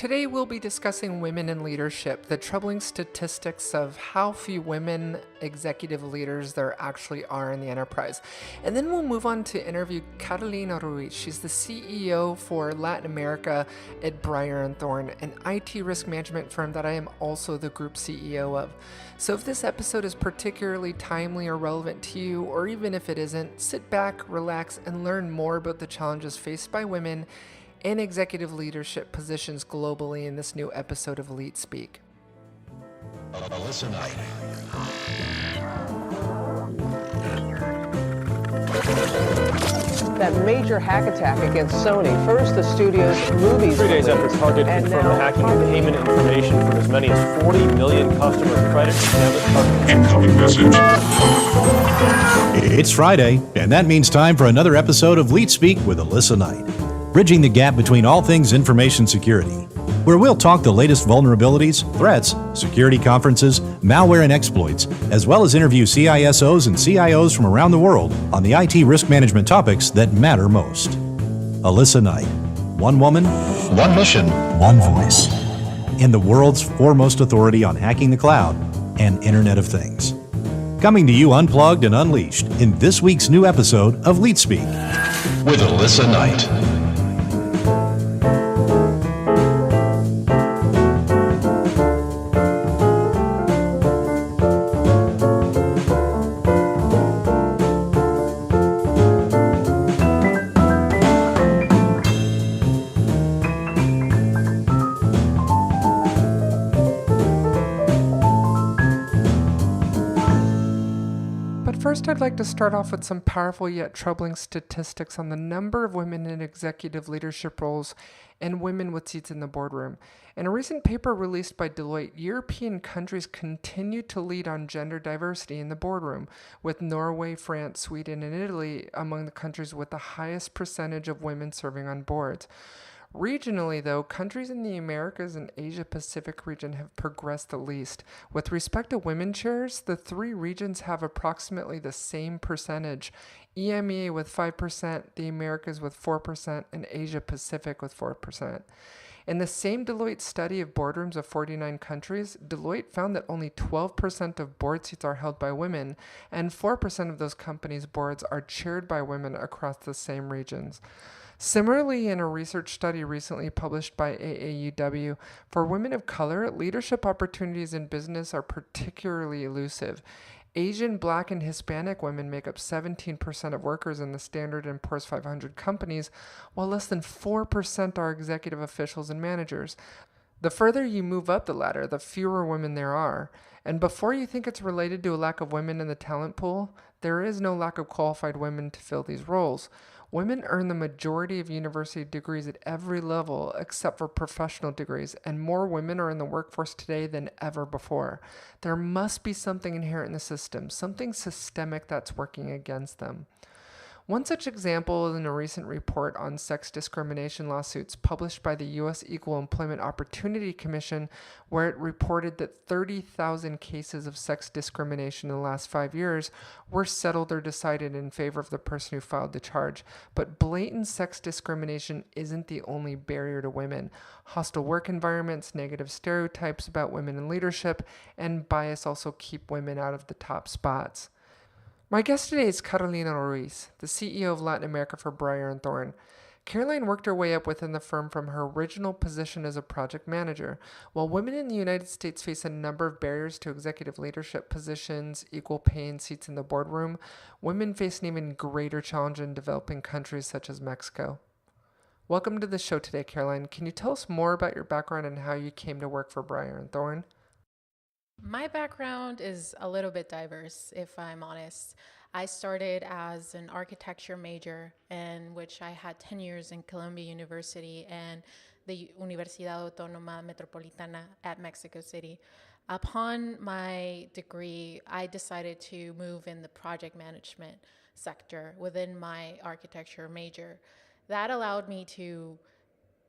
Today we'll be discussing women in leadership, the troubling statistics of how few women executive leaders there actually are in the enterprise. And then we'll move on to interview Carolina Ruiz. She's the CEO for Latin America at Brier and Thorn, an IT risk management firm that I am also the group CEO of. So if this episode is particularly timely or relevant to you, or even if it isn't, sit back, relax, and learn more about the challenges faced by women in executive leadership positions globally in this new episode of LeetSpeak. Alissa Knight. That major hack attack against Sony. First, the studio's movies. 3 days after Target confirmed the hacking of payment information from as many as 40 million customers' credit and Incoming message. It's Friday, and that means time for another episode of LeetSpeak with Alissa Knight, bridging the gap between all things information security, where we'll talk the latest vulnerabilities, threats, security conferences, malware and exploits, as well as interview CISOs and CIOs from around the world on the IT risk management topics that matter most. Alissa Knight, one woman, One mission. one voice, and the world's foremost authority on hacking the cloud and Internet of Things. Coming to you unplugged and unleashed in this week's new episode of LeetSpeak. With Alissa Knight. First, I'd like to start off with some powerful yet troubling statistics on the number of women in executive leadership roles and women with seats in the boardroom. In a recent paper released by Deloitte, European countries continue to lead on gender diversity in the boardroom, with Norway, France, Sweden, and Italy among the countries with the highest percentage of women serving on boards. Regionally, though, countries in the Americas and Asia-Pacific region have progressed the least. With respect to women chairs, the three regions have approximately the same percentage: EMEA with 5%, the Americas with 4%, and Asia-Pacific with 4%. In the same Deloitte study of boardrooms of 49 countries, Deloitte found that only 12% of board seats are held by women, and 4% of those companies' boards are chaired by women across the same regions. Similarly, in a research study recently published by AAUW, for women of color, leadership opportunities in business are particularly elusive. Asian, Black, and Hispanic women make up 17% of workers in the Standard & Poor's 500 companies, while less than 4% are executive officials and managers. The further you move up the ladder, the fewer women there are. And before you think it's related to a lack of women in the talent pool, there is no lack of qualified women to fill these roles. Women earn the majority of university degrees at every level except for professional degrees, and more women are in the workforce today than ever before. There must be something inherent in the system, something systemic that's working against them. One such example is in a recent report on sex discrimination lawsuits published by the U.S. Equal Employment Opportunity Commission, where it reported that 30,000 cases of sex discrimination in the last 5 years were settled or decided in favor of the person who filed the charge. But blatant sex discrimination isn't the only barrier to women. Hostile work environments, negative stereotypes about women in leadership, and bias also keep women out of the top spots. My guest today is Carolina Ruiz, the CEO of Latin America for Brier and Thorn. Caroline worked her way up within the firm from her original position as a project manager. While women in the United States face a number of barriers to executive leadership positions, equal pay, and seats in the boardroom, women face an even greater challenge in developing countries such as Mexico. Welcome to the show today, Caroline. Can you tell us more about your background and how you came to work for Brier and Thorn? My background is a little bit diverse, if I'm honest. I started as an architecture major, in which I had 10 years in Columbia University and the Universidad Autónoma Metropolitana at Mexico City. Upon my degree, I decided to move in the project management sector within my architecture major. That allowed me to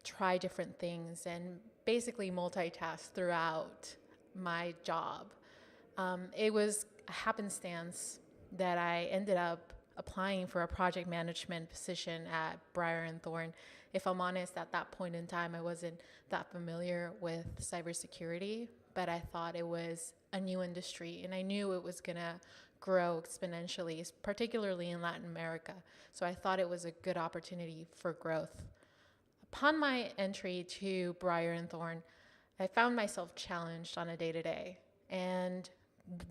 try different things and basically multitask throughout my job. It was a happenstance that I ended up applying for a project management position at Brier and Thorn. If I'm honest, at that point in time, I wasn't that familiar with cybersecurity, but I thought it was a new industry, and I knew it was gonna grow exponentially, particularly in Latin America. So I thought it was a good opportunity for growth. Upon my entry to Brier and Thorn, I found myself challenged on a day-to-day. And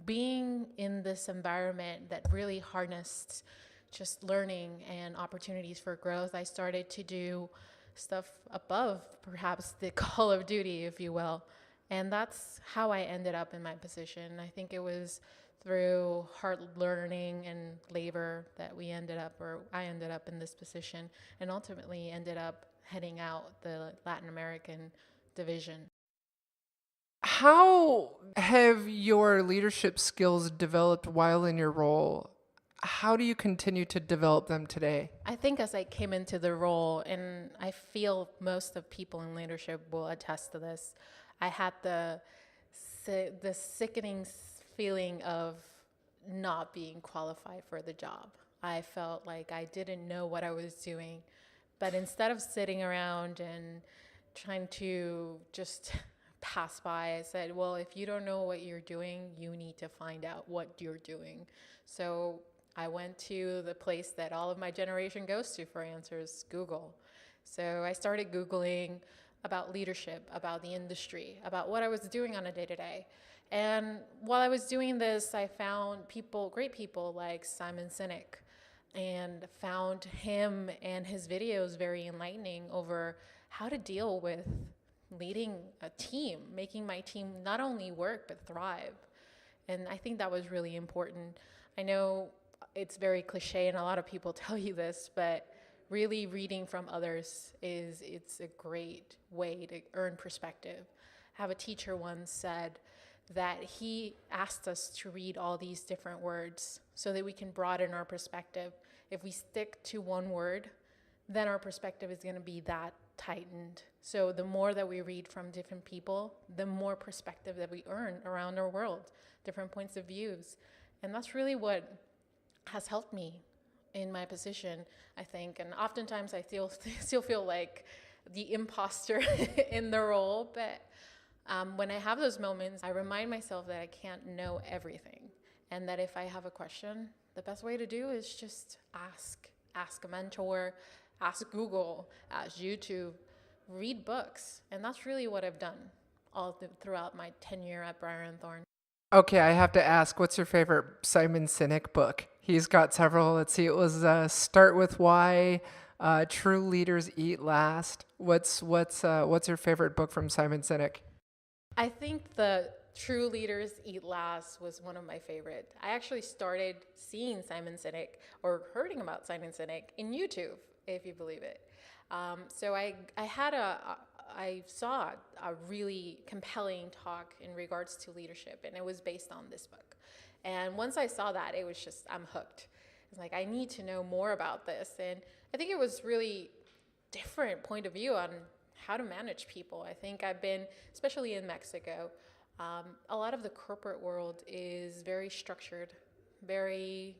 being in this environment that really harnessed just learning and opportunities for growth, I started to do stuff above perhaps the call of duty, if you will. And that's how I ended up in my position. I think it was through hard learning and labor that I ended up in this position, and ultimately ended up heading out the Latin American division. How have your leadership skills developed while in your role? How do you continue to develop them today? I think as I came into the role, and I feel most of people in leadership will attest to this, I had the sickening feeling of not being qualified for the job. I felt like I didn't know what I was doing. But instead of sitting around and trying to just pass by, I said, well, if you don't know what you're doing, you need to find out what you're doing. So I went to the place that all of my generation goes to for answers, Google. So I started Googling about leadership, about the industry, about what I was doing on a day-to-day. And while I was doing this, I found great people like Simon Sinek, and found him and his videos very enlightening over how to deal with leading a team, making my team not only work but thrive. And I think that was really important. I know it's very cliche and a lot of people tell you this, but really reading from others it's a great way to earn perspective. I have a teacher once said that he asked us to read all these different words so that we can broaden our perspective. If we stick to one word, then our perspective is going to be that tightened. So the more that we read from different people, the more perspective that we earn around our world, different points of views. And that's really what has helped me in my position, I think. And oftentimes I still feel like the imposter in the role, but when I have those moments, I remind myself that I can't know everything, and that if I have a question, the best way to do is just ask a mentor, ask Google, ask YouTube, read books. And that's really what I've done throughout my tenure at Brier and Thorn. Okay, I have to ask, what's your favorite Simon Sinek book? He's got several. Let's see, it was Start With Why, True Leaders Eat Last. What's your favorite book from Simon Sinek? I think the True Leaders Eat Last was one of my favorite. I actually started seeing Simon Sinek or hearing about Simon Sinek in YouTube, if you believe it. So I saw a really compelling talk in regards to leadership, and it was based on this book. And once I saw that, it was just, I'm hooked. It's like, I need to know more about this. And I think it was really different point of view on how to manage people. I think I've been, especially in Mexico, a lot of the corporate world is very structured, very,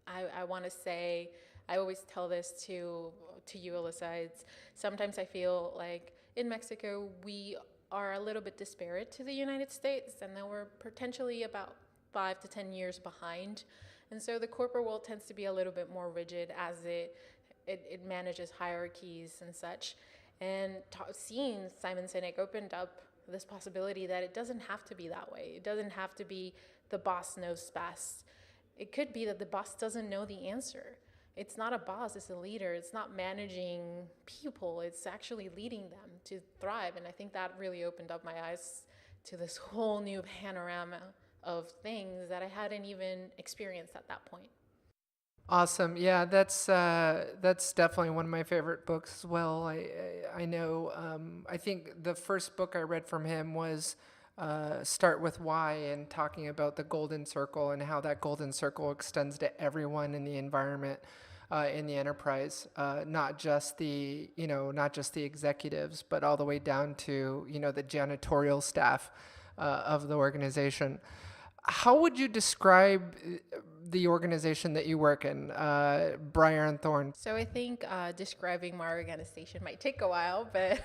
I want to say, I always tell this to you, Alissa, sometimes I feel like in Mexico, we are a little bit disparate to the United States, and then we're potentially about 5 to 10 years behind. And so the corporate world tends to be a little bit more rigid as it manages hierarchies and such. And seeing Simon Sinek opened up this possibility that it doesn't have to be that way. It doesn't have to be the boss knows best. It could be that the boss doesn't know the answer. It's not a boss, it's a leader. It's not managing people, it's actually leading them to thrive. And I think that really opened up my eyes to this whole new panorama of things that I hadn't even experienced at that point. Awesome. Yeah, that's definitely one of my favorite books as well. I know. I think the first book I read from him was Start With Why, and talking about the golden circle and how that golden circle extends to everyone in the environment, in the enterprise, not just the executives, but all the way down to the janitorial staff of the organization. How would you describe the organization that you work in, Brier and Thorn? So I think describing my organization might take a while, but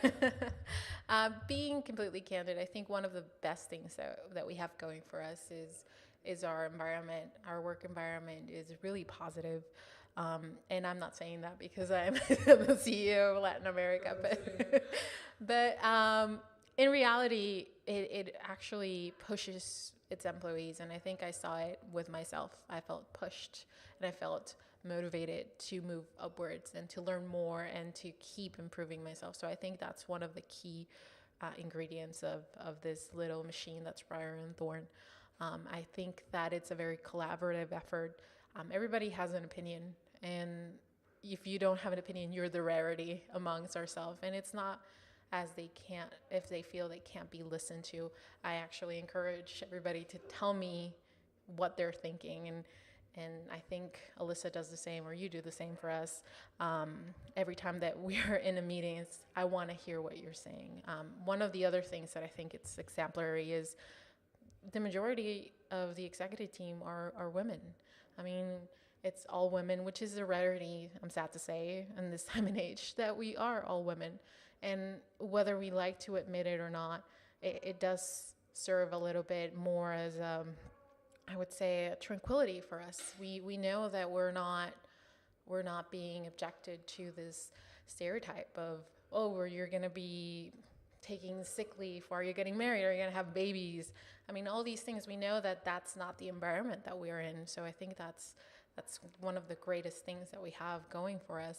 being completely candid, I think one of the best things that we have going for us is our environment. Our work environment is really positive. And I'm not saying that because I'm the CEO of Latin America, but in reality, it actually pushes its employees. And I think I saw it with myself. I felt pushed and I felt motivated to move upwards and to learn more and to keep improving myself. So I think that's one of the key ingredients of this little machine that's Brier and Thorn. I think that it's a very collaborative effort. Everybody has an opinion, and if you don't have an opinion, you're the rarity amongst ourselves. And it's not as if they feel they can't be listened to. I actually encourage everybody to tell me what they're thinking, and I think Alissa does the same, or you do the same for us. Every time that we're in a meeting, I want to hear what you're saying. One of the other things that I think it's exemplary is the majority of the executive team are women. I mean, it's all women, which is a rarity, I'm sad to say, in this time and age, that we are all women. And whether we like to admit it or not, it does serve a little bit more as, I would say, a tranquility for us. We know that we're not being objected to this stereotype of, you're going to be taking sick leave, or you're getting married, or you're going to have babies. I mean, all these things, we know that that's not the environment that we're in. So I think that's one of the greatest things that we have going for us.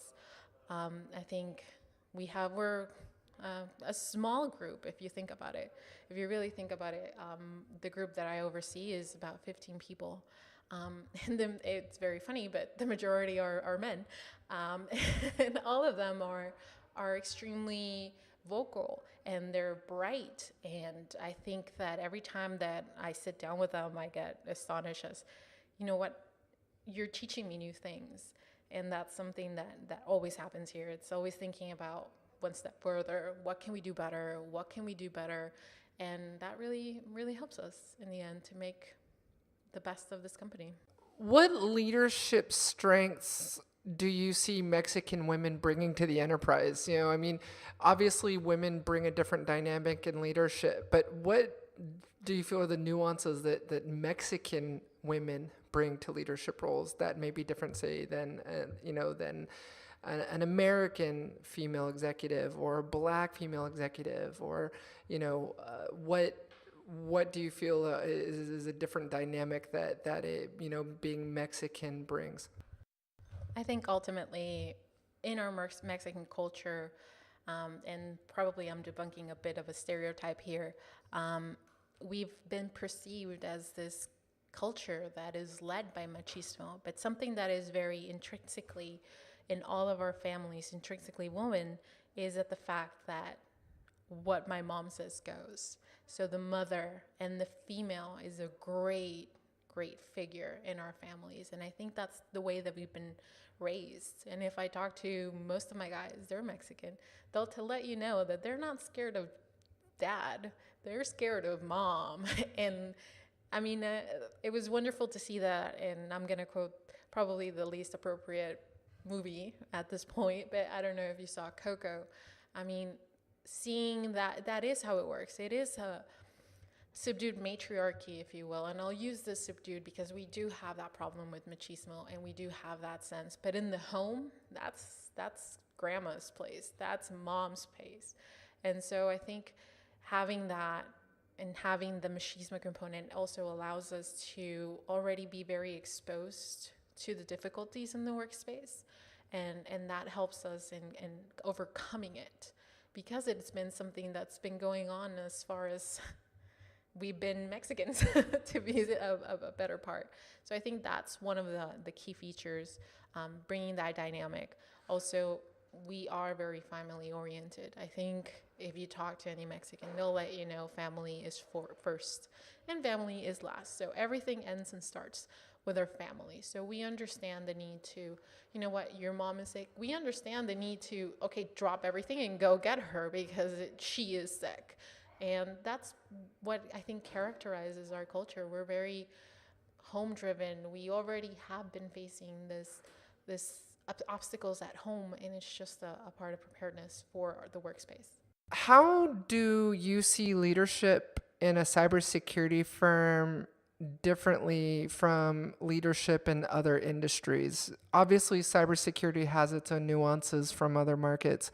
I think we're a small group, if you think about it. If you really think about it, the group that I oversee is about 15 people. And then it's very funny, but the majority are men. And all of them are extremely vocal, and they're bright. And I think that every time that I sit down with them, I get astonished as, you know what, you're teaching me new things. And that's something that always happens here. It's always thinking about one step further. What can we do better? What can we do better? And that really, really helps us in the end to make the best of this company. What leadership strengths do you see Mexican women bringing to the enterprise? You know, I mean, obviously women bring a different dynamic in leadership, but what do you feel are the nuances that Mexican women bring to leadership roles that may be different, say, than an American female executive or a Black female executive, or what do you feel is a different dynamic that being Mexican brings? I think ultimately in our Mexican culture, and probably I'm debunking a bit of a stereotype here, we've been perceived as this culture that is led by machismo, but something that is very intrinsically in all of our families, intrinsically woman, is that the fact that what my mom says goes. So the mother and the female is a great figure in our families. And I think that's the way that we've been raised. And if I talk to most of my guys, they're Mexican, they'll let you know that they're not scared of dad, they're scared of mom. And I mean, it was wonderful to see that. And I'm going to quote probably the least appropriate movie at this point, but I don't know if you saw Coco. I mean, seeing that is how it works. It is a subdued matriarchy, if you will. And I'll use the subdued because we do have that problem with machismo, and we do have that sense. But in the home, that's grandma's place. That's mom's place. And so I think having that and having the machismo component also allows us to already be very exposed to the difficulties in the workspace. And that helps us in overcoming it, because it's been something that's been going on as far as we've been Mexicans, to be a better part. So I think that's one of the key features, bringing that dynamic. Also, we are very family oriented. I think if you talk to any Mexican, they'll let you know family is first and family is last. So everything ends and starts with our family. So we understand the need to, you know what, your mom is sick. We understand the need to, drop everything and go get her because she is sick. And that's what I think characterizes our culture. We're very home driven, we already have been facing this obstacles at home, and it's just a part of preparedness for the workspace. How do you see leadership in a cybersecurity firm differently from leadership in other industries? Obviously, cybersecurity has its own nuances from other markets.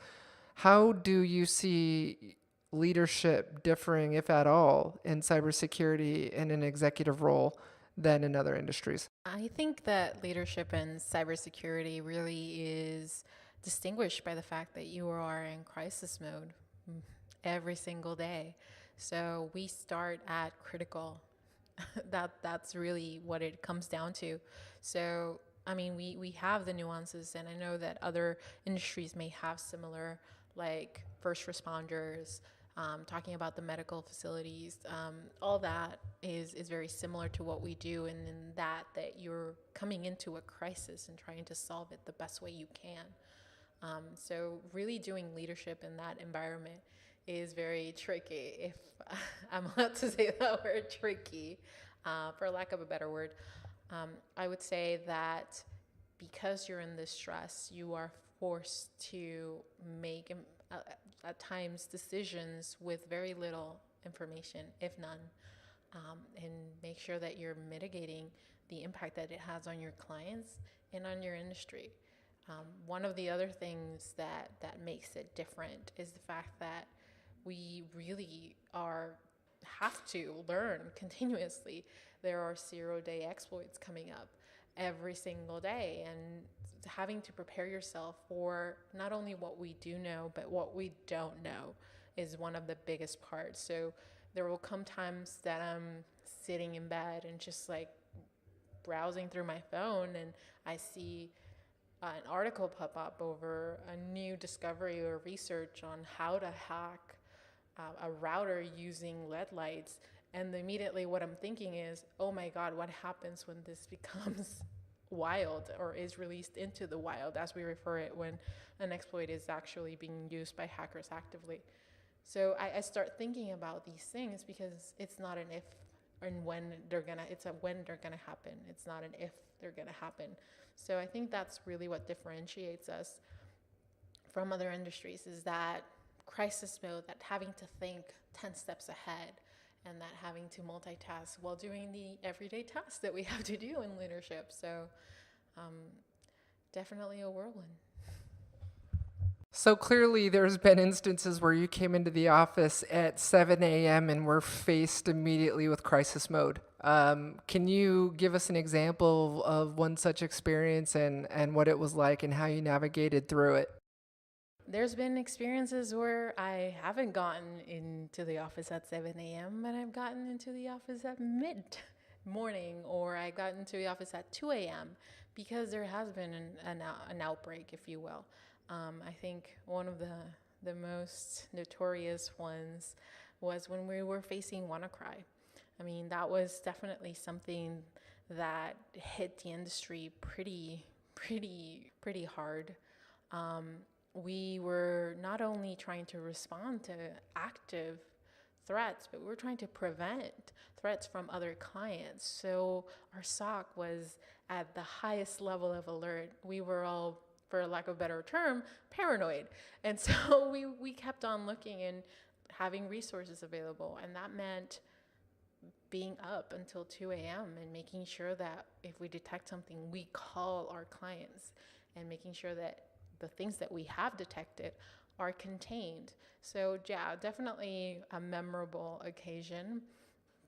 How do you see leadership differing, if at all, in cybersecurity in an executive role than in other industries? I think that leadership in cybersecurity really is distinguished by the fact that you are in crisis mode every single day. So we start at critical. That's really what it comes down to. So I mean, we have the nuances, and I know that other industries may have similar, like first responders, talking about the medical facilities. All that is very similar to what we do, and in that you're coming into a crisis and trying to solve it the best way you can. So really doing leadership in that environment is very tricky, if I'm allowed to say that word, tricky, for lack of a better word. I would say that because you're in this stress, you are forced to make, at times, decisions with very little information, if none, and make sure that you're mitigating the impact that it has on your clients and on your industry. One of the other things that makes it different is the fact that we really have to learn continuously. There are 0-day exploits coming up every single day, and having to prepare yourself for not only what we do know, but what we don't know is one of the biggest parts. So there will come times that I'm sitting in bed and just like browsing through my phone, and I see an article pop up over a new discovery or research on how to hack a router using LED lights. And immediately what I'm thinking is, oh my God, what happens when this becomes wild, or is released into the wild, as we refer it, when an exploit is actually being used by hackers actively. So I start thinking about these things, because it's not an if and when it's a when they're gonna happen. It's not an if they're gonna happen. So I think that's really what differentiates us from other industries, is that crisis mode, that having to think 10 steps ahead, and that having to multitask while doing the everyday tasks that we have to do in leadership. So definitely a whirlwind. So clearly there's been instances where you came into the office at 7 a.m. and were faced immediately with crisis mode. Can you give us an example of one such experience and what it was like and how you navigated through it? There's been experiences where I haven't gotten into the office at 7 a.m. and I've gotten into the office at mid-morning, or I got into the office at 2 a.m. because there has been an outbreak, if you will. I think one of the most notorious ones was when we were facing WannaCry. I mean, that was definitely something that hit the industry pretty hard. We were not only trying to respond to active threats, but we were trying to prevent threats from other clients. So our SOC was at the highest level of alert. We were all, for lack of a better term, paranoid. And so we kept on looking and having resources available. And that meant being up until 2 a.m. and making sure that if we detect something, we call our clients, and making sure that the things that we have detected are contained. So yeah, definitely a memorable occasion.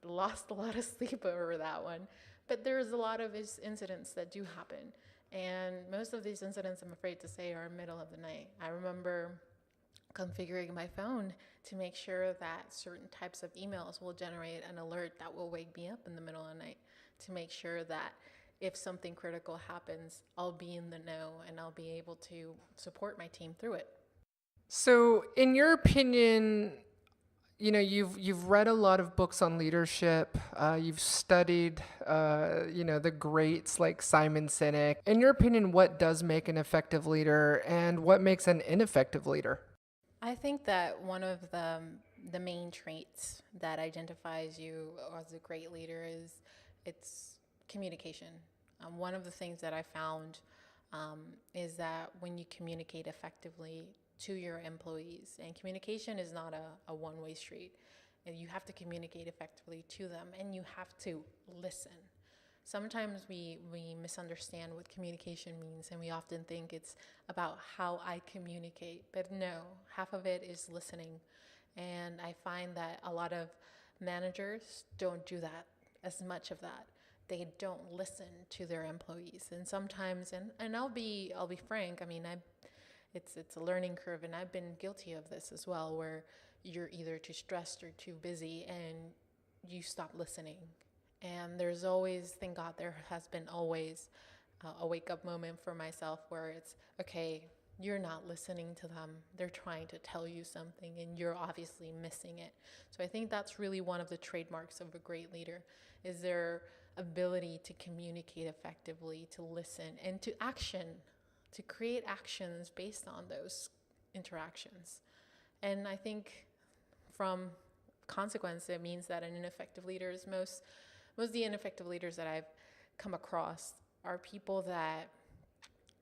Lost a lot of sleep over that one. But there's a lot of incidents that do happen. And most of these incidents, I'm afraid to say, are middle of the night. I remember configuring my phone to make sure that certain types of emails will generate an alert that will wake me up in the middle of the night, to make sure that if something critical happens, I'll be in the know and I'll be able to support my team through it. So, in your opinion, you've read a lot of books on leadership. You've studied, the greats like Simon Sinek. In your opinion, what does make an effective leader, and what makes an ineffective leader? I think that one of the main traits that identifies you as a great leader is it's communication. One of the things that I found is that when you communicate effectively to your employees, and communication is not a one-way street, and you have to communicate effectively to them, and you have to listen. Sometimes we misunderstand what communication means, and we often think it's about how I communicate, but no, half of it is listening. And I find that a lot of managers don't do that, as much of that. They don't listen to their employees. And sometimes, and I'll be frank, I mean, it's a learning curve, and I've been guilty of this as well, where you're either too stressed or too busy and you stop listening. And there's always, thank God, there has been always a wake-up moment for myself where it's, okay, you're not listening to them. They're trying to tell you something, and you're obviously missing it. So I think that's really one of the trademarks of a great leader, is their ability to communicate effectively, to listen, and to action, to create actions based on those interactions. And I think from consequence, it means that an ineffective leader is most of the ineffective leaders that I've come across are people that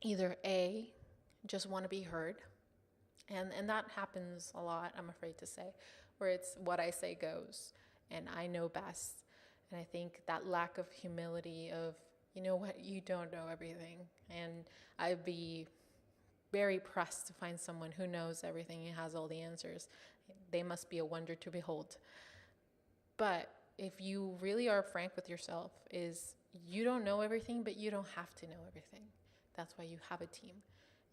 either A, just want to be heard, and that happens a lot, I'm afraid to say, where it's what I say goes, and I know best. And I think that lack of humility of, you know what, you don't know everything. And I'd be very pressed to find someone who knows everything and has all the answers. They must be a wonder to behold. But if you really are frank with yourself, is you don't know everything, but you don't have to know everything. That's why you have a team.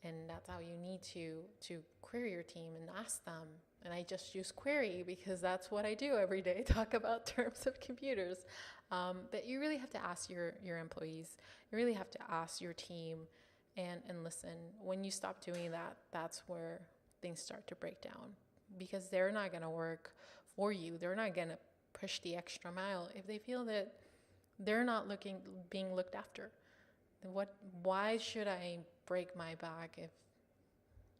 And that's how you need to query your team and ask them. And I just use query because that's what I do every day, talk about terms of computers. But you really have to ask your employees. You really have to ask your team and listen. When you stop doing that, that's where things start to break down, because they're not going to work for you. They're not going to push the extra mile if they feel that they're not being looked after. Why should I break my back if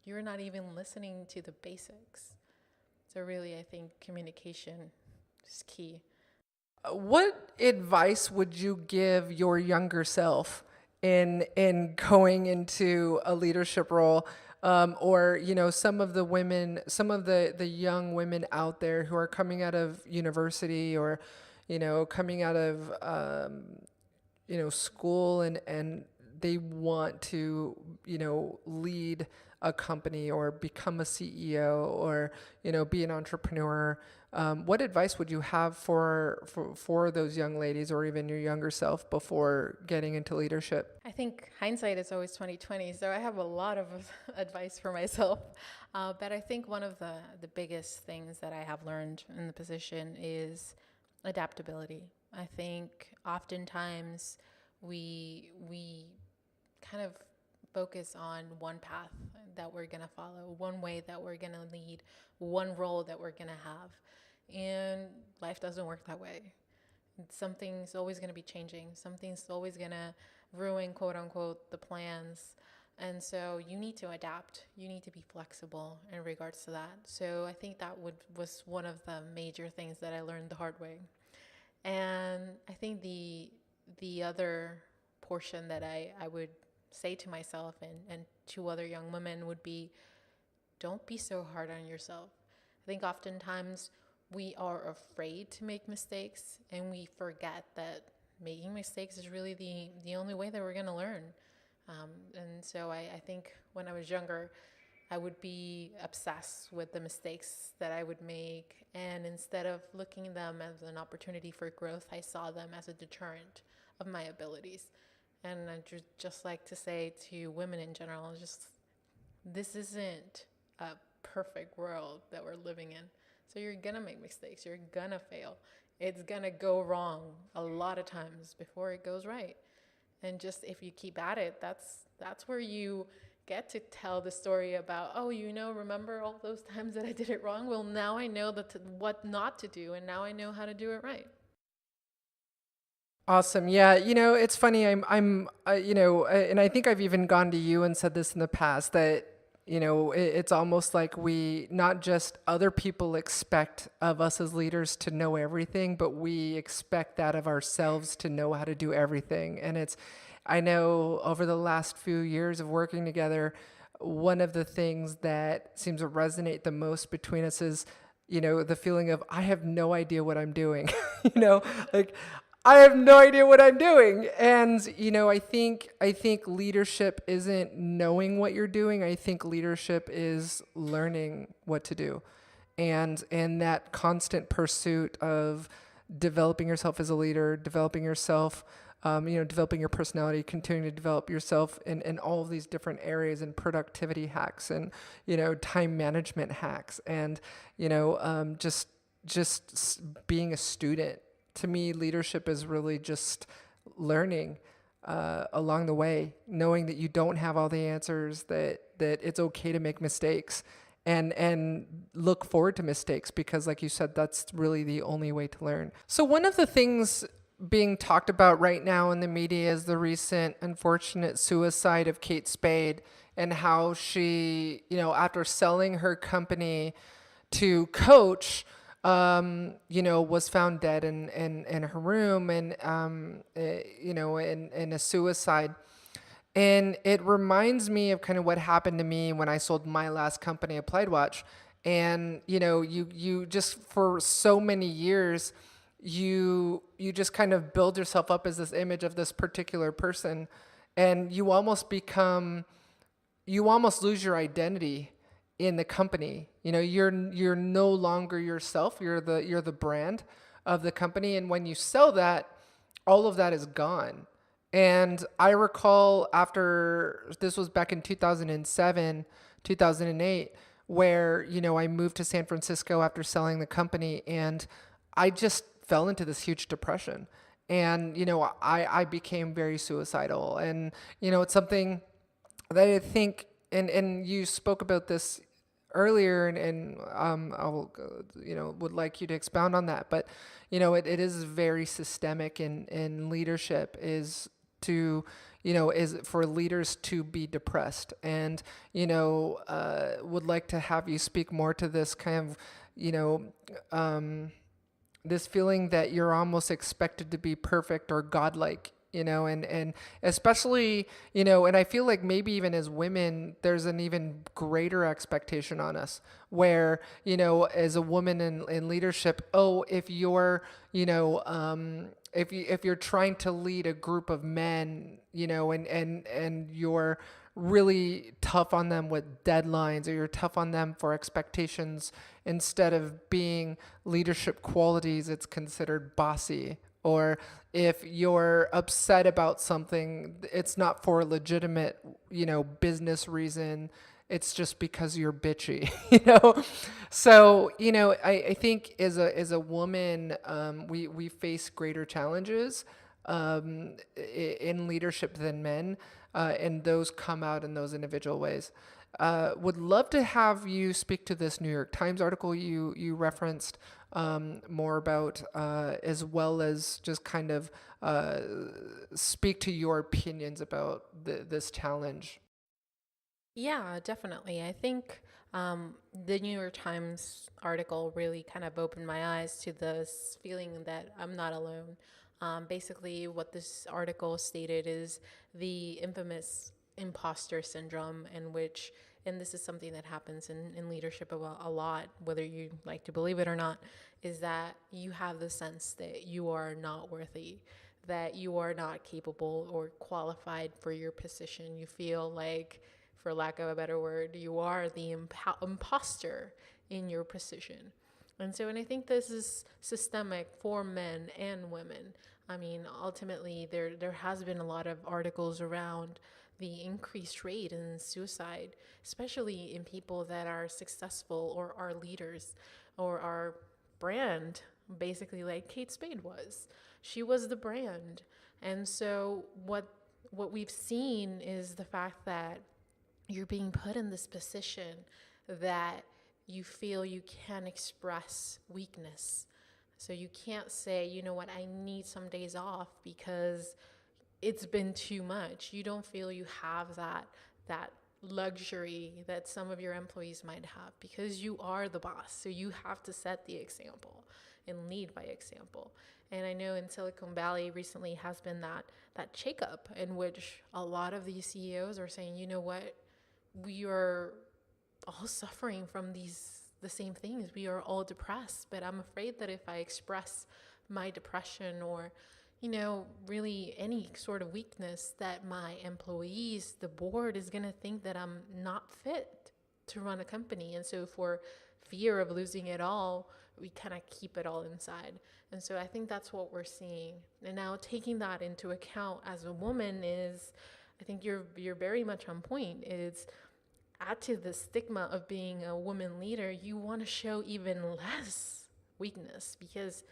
you're not even listening to the basics? So really, I think communication is key. What advice would you give your younger self in going into a leadership role? Or, some of the young women out there who are coming out of university, or, coming out of, school, and they want to, lead a company or become a CEO, or, be an entrepreneur. What advice would you have for those young ladies, or even your younger self, before getting into leadership? I think hindsight is always 20/20, so I have a lot of advice for myself. But I think one of the biggest things that I have learned in the position is adaptability. I think oftentimes we kind of focus on one path that we're going to follow, one way that we're going to lead, one role that we're going to have. And life doesn't work that way. Something's always going to be changing. Something's always going to ruin, quote unquote, the plans. And so you need to adapt. You need to be flexible in regards to that. So I think that was one of the major things that I learned the hard way. And I think the other portion that I would say to myself and to other young women would be, don't be so hard on yourself. I think oftentimes we are afraid to make mistakes, and we forget that making mistakes is really the only way that we're going to learn. And so I think when I was younger, I would be obsessed with the mistakes that I would make. And instead of looking at them as an opportunity for growth, I saw them as a deterrent of my abilities. And I just like to say to women in general, this isn't a perfect world that we're living in. So you're going to make mistakes. You're going to fail. It's going to go wrong a lot of times before it goes right. And just if you keep at it, that's where you get to tell the story about, remember all those times that I did it wrong? Well, now I know what not to do, and now I know how to do it right. Awesome. Yeah. It's funny. And I think I've even gone to you and said this in the past, that, it's almost like not just other people expect of us as leaders to know everything, but we expect that of ourselves to know how to do everything. And I know over the last few years of working together, one of the things that seems to resonate the most between us is, the feeling of, I have no idea what I'm doing, like, I have no idea what I'm doing. And, I think leadership isn't knowing what you're doing. I think leadership is learning what to do. And that constant pursuit of developing yourself as a leader, developing yourself, developing your personality, continuing to develop yourself in all of these different areas, and productivity hacks, and, time management hacks, and, just being a student. To me, leadership is really just learning along the way, knowing that you don't have all the answers, that it's okay to make mistakes, and look forward to mistakes, because like you said, that's really the only way to learn. So one of the things being talked about right now in the media is the recent unfortunate suicide of Kate Spade, and how she, after selling her company to Coach, was found dead in her room, and, in a suicide. And it reminds me of kind of what happened to me when I sold my last company, Applied Watch. And, you just, for so many years, you just kind of build yourself up as this image of this particular person, and you almost lose your identity in the company. You're no longer yourself. You're the brand of the company. And when you sell that, all of that is gone. And I recall, after, this was back in 2007, 2008, where, I moved to San Francisco after selling the company, and I just fell into this huge depression. And, I became very suicidal. And, it's something that I think, and you spoke about this earlier, and I'll, would like you to expound on that. But, it is very systemic in leadership, is to, is for leaders to be depressed. And, would like to have you speak more to this kind of, this feeling that you're almost expected to be perfect or godlike, and especially, and I feel like maybe even as women, there's an even greater expectation on us, where, as a woman in leadership, if you're, if you're trying to lead a group of men, and you're really tough on them with deadlines, or you're tough on them for expectations, instead of being leadership qualities, it's considered bossy. Or if you're upset about something, it's not for a legitimate, business reason. It's just because you're bitchy, So, I think as a woman, we face greater challenges in leadership than men, and those come out in those individual ways. Would love to have you speak to this New York Times article you referenced, more about, as well as just kind of speak to your opinions about this challenge. Yeah, definitely. I think the New York Times article really kind of opened my eyes to this feeling that I'm not alone. Basically, what this article stated is the infamous imposter syndrome, in which, and this is something that happens in leadership a lot, whether you like to believe it or not, is that you have the sense that you are not worthy, that you are not capable or qualified for your position. You feel like, for lack of a better word, you are the imposter in your position. And I think this is systemic for men and women. I mean, ultimately, there has been a lot of articles around the increased rate in suicide, especially in people that are successful or are leaders or are brand, basically like Kate Spade was. She was the brand. And so what we've seen is the fact that you're being put in this position that you feel you can express weakness. So you can't say, you know what, I need some days off because it's been too much. You don't feel you have that luxury that some of your employees might have, because you are the boss. So you have to set the example and lead by example. And I know in Silicon Valley recently has been that shakeup in which a lot of these CEOs are saying, you know what, we are all suffering from the same things. We are all depressed, but I'm afraid that if I express my depression or really any sort of weakness, that my employees, the board, is going to think that I'm not fit to run a company. And so for fear of losing it all, we kind of keep it all inside. And so I think that's what we're seeing. And now taking that into account as a woman is, I think you're very much on point. It's add to the stigma of being a woman leader, you want to show even less weakness, because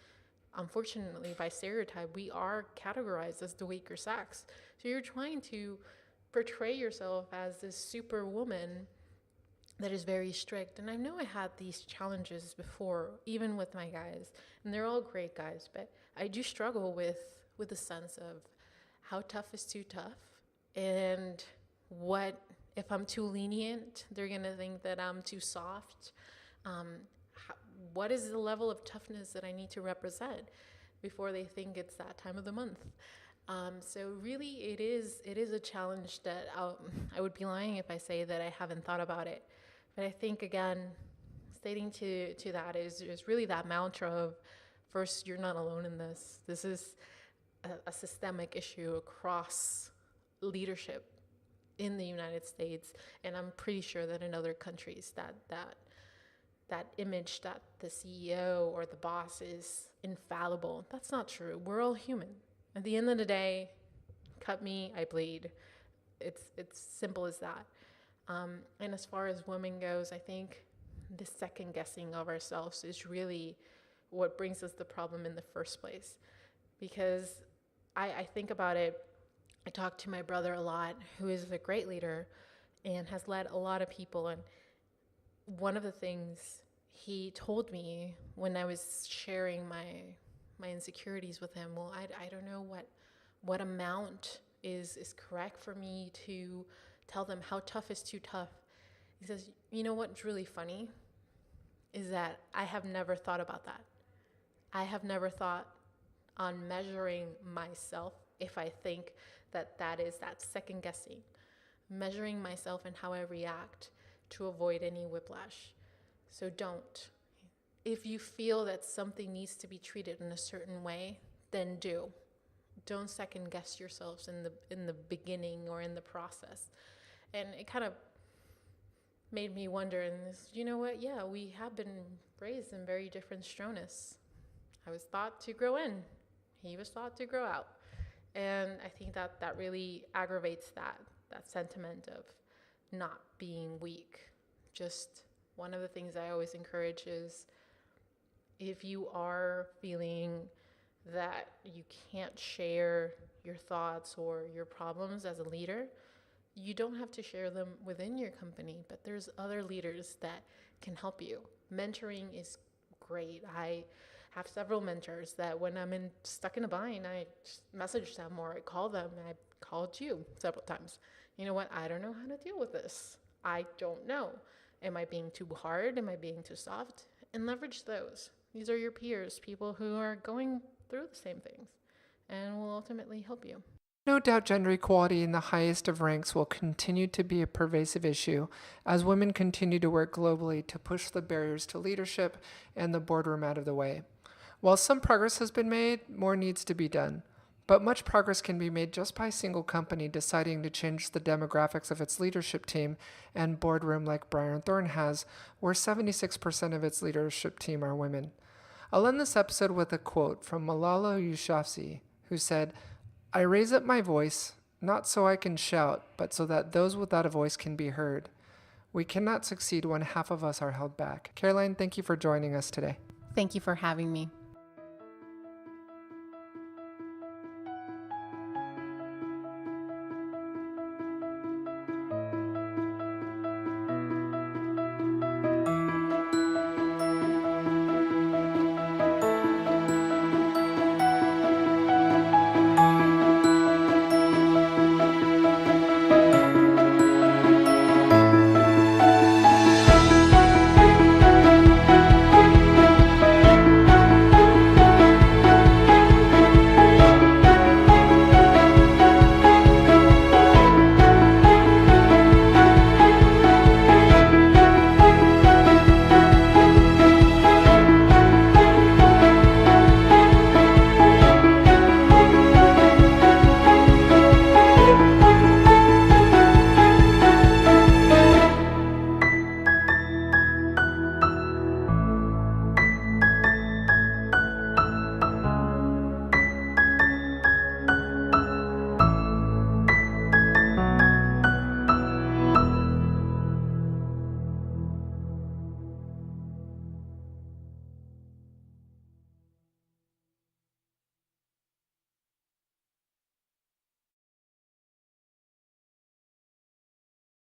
unfortunately, by stereotype, we are categorized as the weaker sex. So you're trying to portray yourself as this superwoman that is very strict. And I know I had these challenges before, even with my guys, and they're all great guys, but I do struggle with the sense of how tough is too tough, and what if I'm too lenient, they're gonna think that I'm too soft. What is the level of toughness that I need to represent before they think it's that time of the month? So really, it is a challenge that I would be lying if I say that I haven't thought about it. But I think, again, stating to that is really that mantra of, first, you're not alone in this. This is a systemic issue across leadership in the United States, and I'm pretty sure that in other countries that image that the CEO or the boss is infallible. That's not true. We're all human. At the end of the day, cut me, I bleed. It's simple as that. And as far as women goes, I think the second guessing of ourselves is really what brings us the problem in the first place. Because I think about it, I talk to my brother a lot, who is a great leader and has led a lot of people. And one of the things he told me when I was sharing my insecurities with him, well, I don't know what amount is correct for me to tell them how tough is too tough. He says, you know what's really funny is that I have never thought about that. I have never thought on measuring myself, if I think that is that second guessing, measuring myself and how I react to avoid any whiplash. So don't. If you feel that something needs to be treated in a certain way, then do. Don't second guess yourselves in the beginning or in the process. And it kind of made me wonder, and this, you know what? Yeah, we have been raised in very different stronus. I was thought to grow in. He was thought to grow out. And I think that really aggravates that sentiment of not being weak. Just one of the things I always encourage is, if you are feeling that you can't share your thoughts or your problems as a leader, you don't have to share them within your company, but there's other leaders that can help you. Mentoring is great. I have several mentors that when I'm stuck in a bind, I just message them or I call them. I called you several times. You know what? I don't know how to deal with this. I don't know. Am I being too hard? Am I being too soft? And leverage those. These are your peers, people who are going through the same things and will ultimately help you. No doubt gender equality in the highest of ranks will continue to be a pervasive issue as women continue to work globally to push the barriers to leadership and the boardroom out of the way. While some progress has been made, more needs to be done. But much progress can be made just by a single company deciding to change the demographics of its leadership team and boardroom like Brier and Thorn has, where 76% of its leadership team are women. I'll end this episode with a quote from Malala Yousafzai, who said, "I raise up my voice, not so I can shout, but so that those without a voice can be heard. We cannot succeed when half of us are held back." Caroline, thank you for joining us today. Thank you for having me.